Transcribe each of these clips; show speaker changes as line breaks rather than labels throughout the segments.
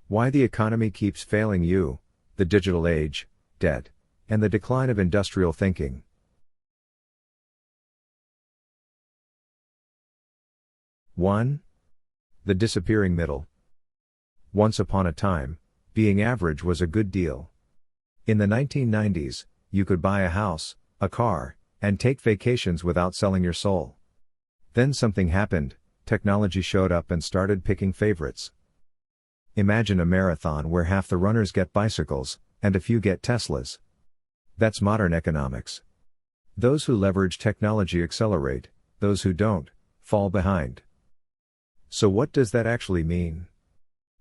Why the economy keeps failing you, the digital age, debt, and the decline of industrial thinking. One. The disappearing middle. Once upon a time, being average was a good deal. In the 1990s, you could buy a house, a car, and take vacations without selling your soul. Then something happened, technology showed up and started picking favorites. Imagine a marathon where half the runners get bicycles, and a few get Teslas. That's modern economics. Those who leverage technology accelerate, those who don't, fall behind. So what does that actually mean?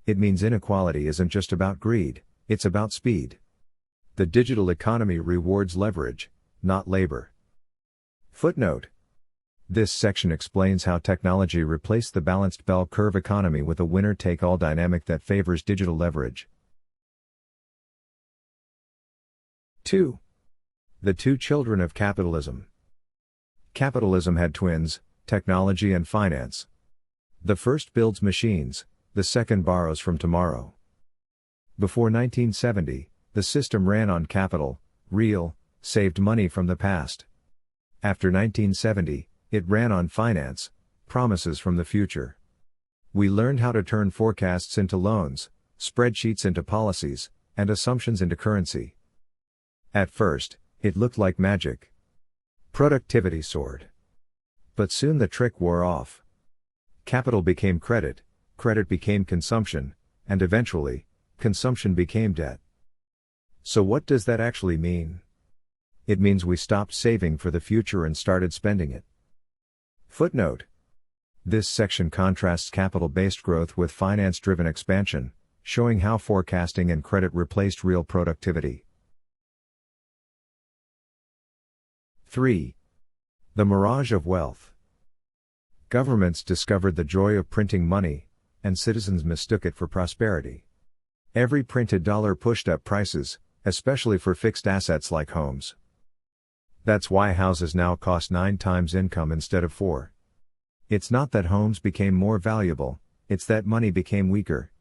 It means inequality isn't just about greed, it's about speed. The digital economy rewards leverage, not labor. Footnote. This section explains how technology replaced the balanced bell curve economy with a winner-take-all dynamic that favors digital leverage. 2. The two children of capitalism. Capitalism had twins, technology and finance. The first builds machines, the second borrows from tomorrow. Before 1970, the system ran on capital, real, saved money from the past. After 1970, it ran on finance, promises from the future. We learned how to turn forecasts into loans, spreadsheets into policies, and assumptions into currency. At first, it looked like magic. Productivity soared. But soon the trick wore off. Capital became credit, credit became consumption, and eventually, consumption became debt. So what does that actually mean? It means we stopped saving for the future and started spending it. Footnote. This section contrasts capital-based growth with finance-driven expansion, showing how forecasting and credit replaced real productivity. 3. The mirage of wealth. Governments discovered the joy of printing money, and citizens mistook it for prosperity. Every printed dollar pushed up prices, especially for fixed assets like homes. That's why houses now cost 9 times income instead of 4. It's not that homes became more valuable, it's that money became weaker.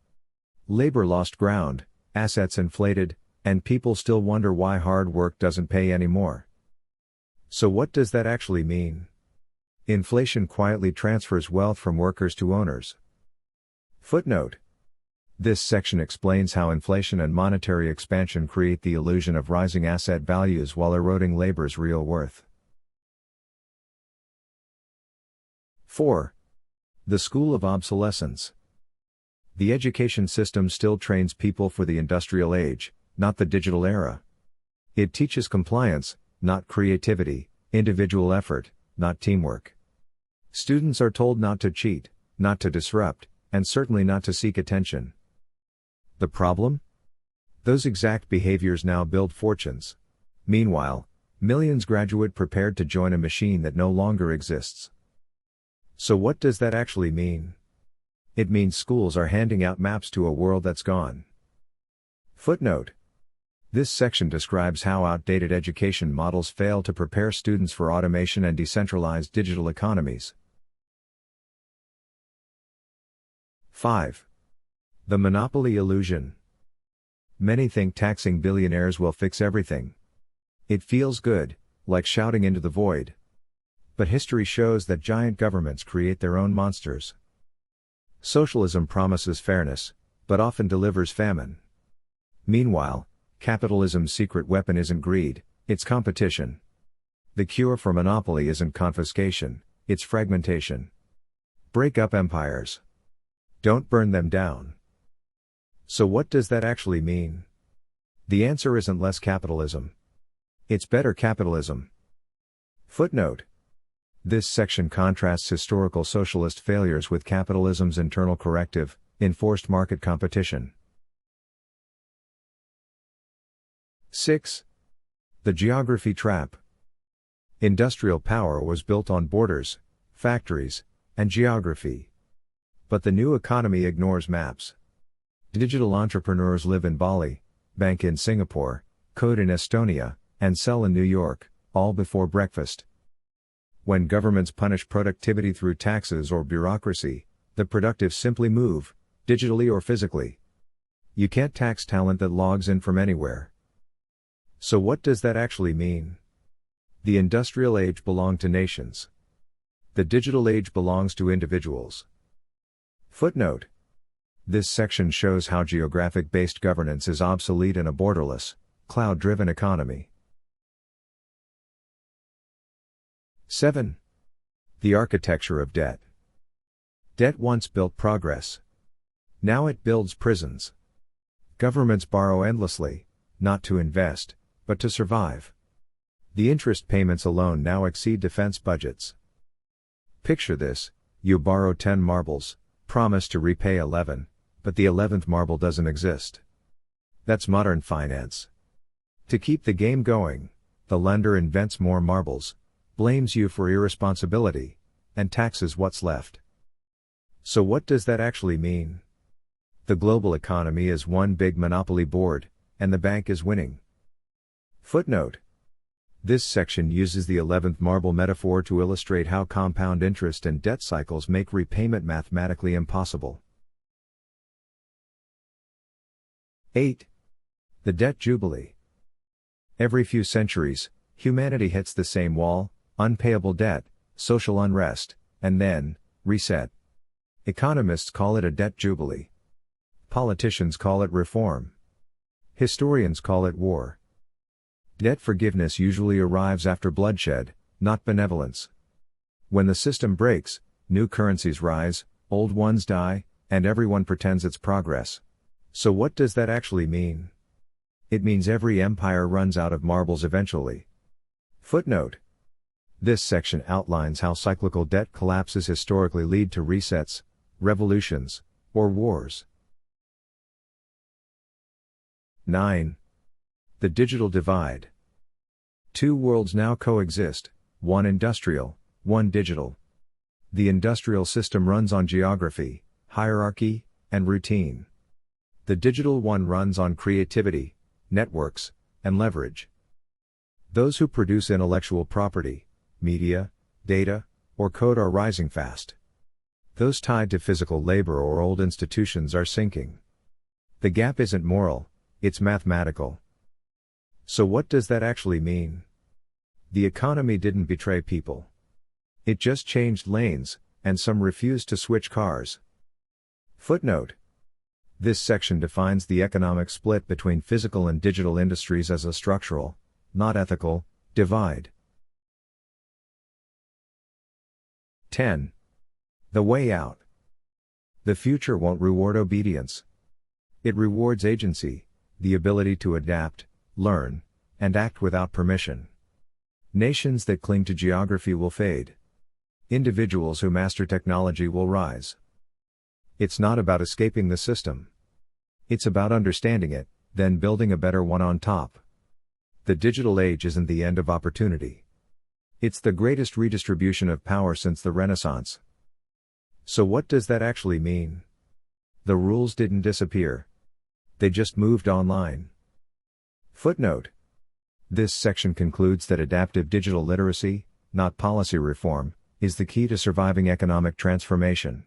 Labor lost ground, assets inflated, and people still wonder why hard work doesn't pay anymore. So what does that actually mean? Inflation quietly transfers wealth from workers to owners. Footnote. This section explains how inflation and monetary expansion create the illusion of rising asset values while eroding labor's real worth. 4. The school of obsolescence. The education system still trains people for the industrial age, not the digital era. It teaches compliance, not creativity, individual effort, not teamwork. Students are told not to cheat, not to disrupt, and certainly not to seek attention. The problem? Those exact behaviors now build fortunes. Meanwhile, millions graduate prepared to join a machine that no longer exists. So what does that actually mean? It means schools are handing out maps to a world that's gone. Footnote. This section describes how outdated education models fail to prepare students for automation and decentralized digital economies. 5. The monopoly illusion. Many think taxing billionaires will fix everything. It feels good, like shouting into the void. But history shows that giant governments create their own monsters. Socialism promises fairness, but often delivers famine. Meanwhile, capitalism's secret weapon isn't greed, it's competition. The cure for monopoly isn't confiscation, it's fragmentation. Break up empires. Don't burn them down. So what does that actually mean? The answer isn't less capitalism. It's better capitalism. Footnote. This section contrasts historical socialist failures with capitalism's internal corrective, enforced market competition. 6. The geography trap. Industrial power was built on borders, factories, and geography. But the new economy ignores maps. Digital entrepreneurs live in Bali, bank in Singapore, code in Estonia, and sell in New York, all before breakfast. When governments punish productivity through taxes or bureaucracy, the productive simply move, digitally or physically. You can't tax talent that logs in from anywhere. So what does that actually mean? The industrial age belonged to nations. The digital age belongs to individuals. Footnote. This section shows how geographic-based governance is obsolete in a borderless, cloud-driven economy. 7. The architecture of debt. Debt once built progress. Now it builds prisons. Governments borrow endlessly, not to invest, but to survive. The interest payments alone now exceed defense budgets. Picture this: you borrow 10 marbles, promise to repay 11, but the 11th marble doesn't exist. That's modern finance. To keep the game going, the lender invents more marbles, blames you for irresponsibility, and taxes what's left. So what does that actually mean? The global economy is one big monopoly board, and the bank is winning. Footnote. This section uses the 11th marble metaphor to illustrate how compound interest and debt cycles make repayment mathematically impossible. 8. The debt jubilee. Every few centuries, humanity hits the same wall: unpayable debt, social unrest, and then, reset. Economists call it a debt jubilee. Politicians call it reform. Historians call it war. Debt forgiveness usually arrives after bloodshed, not benevolence. When the system breaks, new currencies rise, old ones die, and everyone pretends it's progress. So what does that actually mean? It means every empire runs out of marbles eventually. Footnote. This section outlines how cyclical debt collapses historically lead to resets, revolutions, or wars. 9. The digital divide. Two worlds now coexist, one industrial, one digital. The industrial system runs on geography, hierarchy, and routine. The digital one runs on creativity, networks, and leverage. Those who produce intellectual property, media, data, or code are rising fast. Those tied to physical labor or old institutions are sinking. The gap isn't moral, it's mathematical. So what does that actually mean? The economy didn't betray people. It just changed lanes, and some refused to switch cars. Footnote. This section defines the economic split between physical and digital industries as a structural, not ethical, divide. 10. The way out. The future won't reward obedience. It rewards agency, the ability to adapt, learn, and act without permission. Nations that cling to geography will fade. Individuals who master technology will rise. It's not about escaping the system. It's about understanding it, then building a better one on top. The digital age isn't the end of opportunity. It's the greatest redistribution of power since the Renaissance. So what does that actually mean? The rules didn't disappear. They just moved online. Footnote. This section concludes that adaptive digital literacy, not policy reform, is the key to surviving economic transformation.